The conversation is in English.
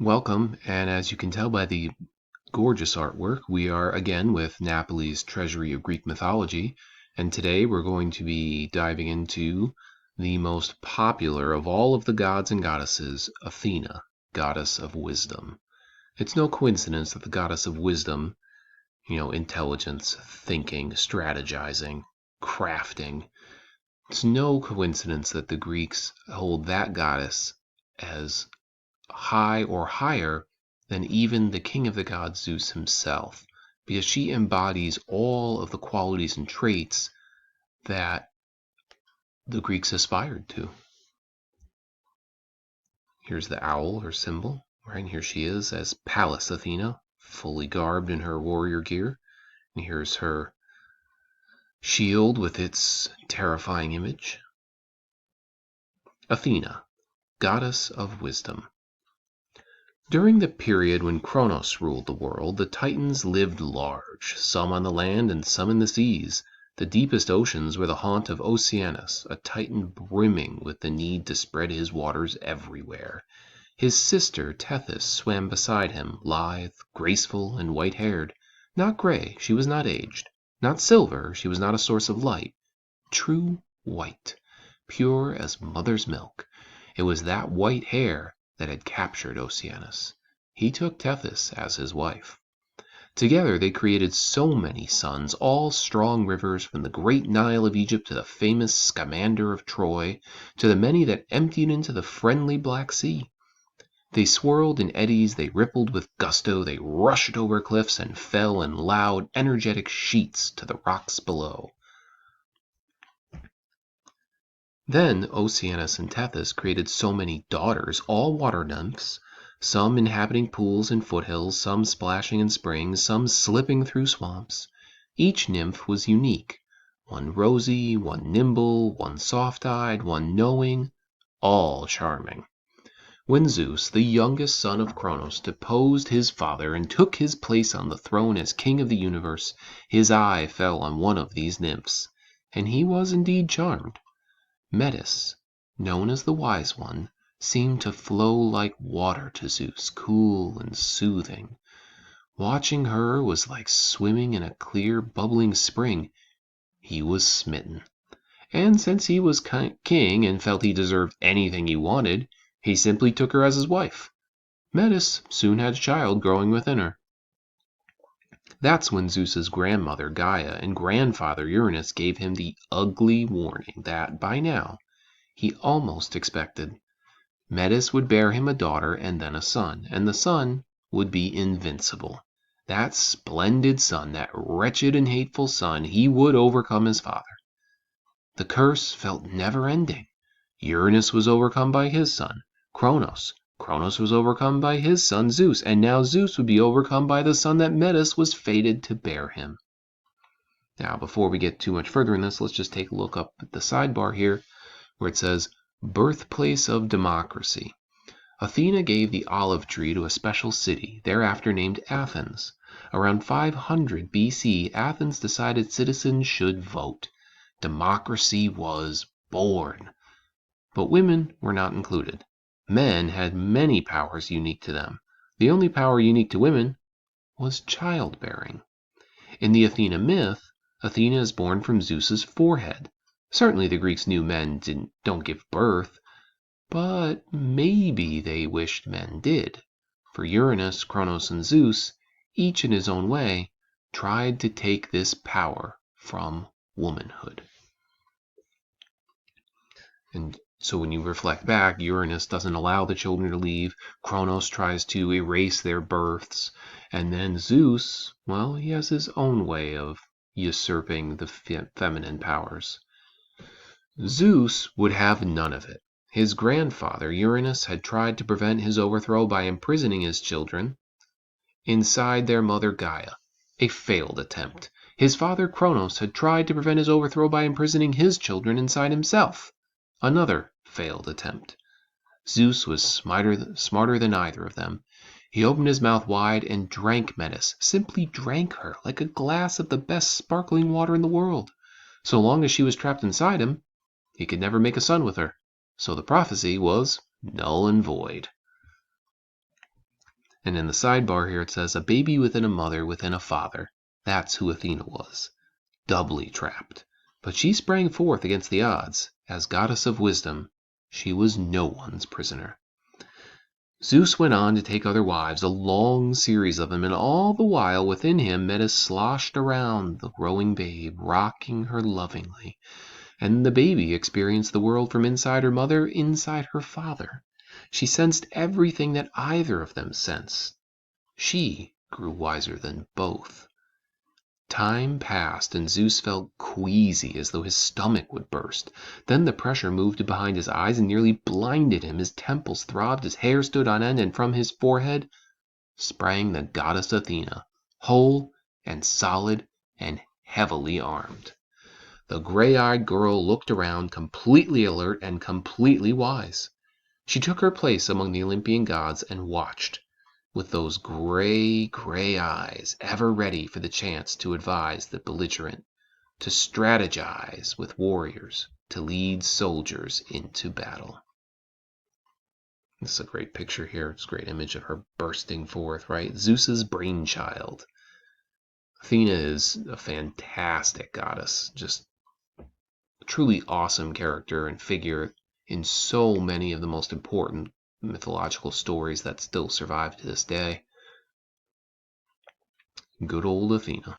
Welcome, and as you can tell by the gorgeous artwork, we are again with Napoli's Treasury of Greek Mythology, and today we're going to be diving into the most popular of all of the gods and goddesses, Athena, goddess of wisdom. It's no coincidence that the goddess of wisdom, intelligence, thinking, strategizing, crafting, it's no coincidence that the Greeks hold that goddess as high or higher than even the king of the gods, Zeus himself, because she embodies all of the qualities and traits that the Greeks aspired to. Here's the owl, her symbol, right? And here she is as Pallas Athena, fully garbed in her warrior gear. And here's her shield with its terrifying image. Athena, goddess of wisdom. During the period when Kronos ruled the world, the Titans lived large, some on the land and some in the seas. The deepest oceans were the haunt of Oceanus, a Titan brimming with the need to spread his waters everywhere. His sister Tethys swam beside him, lithe, graceful, and white-haired. Not gray, she was not aged. Not silver, she was not a source of light. True white, pure as mother's milk. It was that white hair that had captured Oceanus. He took Tethys as his wife. Together they created so many sons, all strong rivers, from the great Nile of Egypt to the famous Scamander of Troy, to the many that emptied into the friendly Black Sea. They swirled in eddies, they rippled with gusto, they rushed over cliffs and fell in loud, energetic sheets to the rocks below. Then Oceanus and Tethys created so many daughters, all water nymphs, some inhabiting pools and foothills, some splashing in springs, some slipping through swamps. Each nymph was unique, one rosy, one nimble, one soft-eyed, one knowing, all charming. When Zeus, the youngest son of Kronos, deposed his father and took his place on the throne as king of the universe, his eye fell on one of these nymphs, and he was indeed charmed. Metis, known as the Wise One, seemed to flow like water to Zeus, cool and soothing. Watching her was like swimming in a clear, bubbling spring. He was smitten. And since he was king and felt he deserved anything he wanted, he simply took her as his wife. Metis soon had a child growing within her. That's when Zeus's grandmother Gaia and grandfather Uranus gave him the ugly warning that, by now, he almost expected. Metis would bear him a daughter and then a son, and the son would be invincible. That splendid son, that wretched and hateful son, he would overcome his father. The curse felt never-ending. Uranus was overcome by his son, Kronos. Kronos was overcome by his son Zeus, and now Zeus would be overcome by the son that Metis was fated to bear him. Now, before we get too much further in this, let's just take a look up at the sidebar here, where it says, Birthplace of Democracy. Athena gave the olive tree to a special city, thereafter named Athens. Around 500 BC, Athens decided citizens should vote. Democracy was born. But women were not included. Men had many powers unique to them. The only power unique to women was childbearing. In the Athena myth, Athena is born from Zeus's forehead. Certainly the Greeks knew men don't give birth, but maybe they wished men did. For Uranus, Kronos, and Zeus, each in his own way, tried to take this power from womanhood. And so when you reflect back, Uranus doesn't allow the children to leave. Kronos tries to erase their births. And then Zeus, well, he has his own way of usurping the feminine powers. Zeus would have none of it. His grandfather, Uranus, had tried to prevent his overthrow by imprisoning his children inside their mother Gaia. A failed attempt. His father, Kronos, had tried to prevent his overthrow by imprisoning his children inside himself. Another failed attempt. Zeus was smarter than either of them. He opened his mouth wide and drank Metis, simply drank her like a glass of the best sparkling water in the world. So long as she was trapped inside him, he could never make a son with her. So the prophecy was null and void. And in the sidebar here it says, a baby within a mother within a father. That's who Athena was. Doubly trapped. But she sprang forth against the odds. As goddess of wisdom, she was no one's prisoner. Zeus went on to take other wives, a long series of them, and all the while within him Metis sloshed around the growing babe, rocking her lovingly. And the baby experienced the world from inside her mother, inside her father. She sensed everything that either of them sensed. She grew wiser than both. Time passed, and Zeus felt queasy, as though his stomach would burst. Then the pressure moved to behind his eyes and nearly blinded him. His temples throbbed, his hair stood on end, and from his forehead sprang the goddess Athena, whole and solid and heavily armed. The gray-eyed girl looked around, completely alert and completely wise. She took her place among the Olympian gods and watched, with those gray eyes, ever ready for the chance to advise the belligerent, to strategize with warriors, to lead soldiers into battle. This is a great picture here. It's a great image of her bursting forth, right? Zeus's brainchild. Athena is a fantastic goddess, just a truly awesome character and figure in so many of the most important mythological stories that still survive to this day. Good old Athena.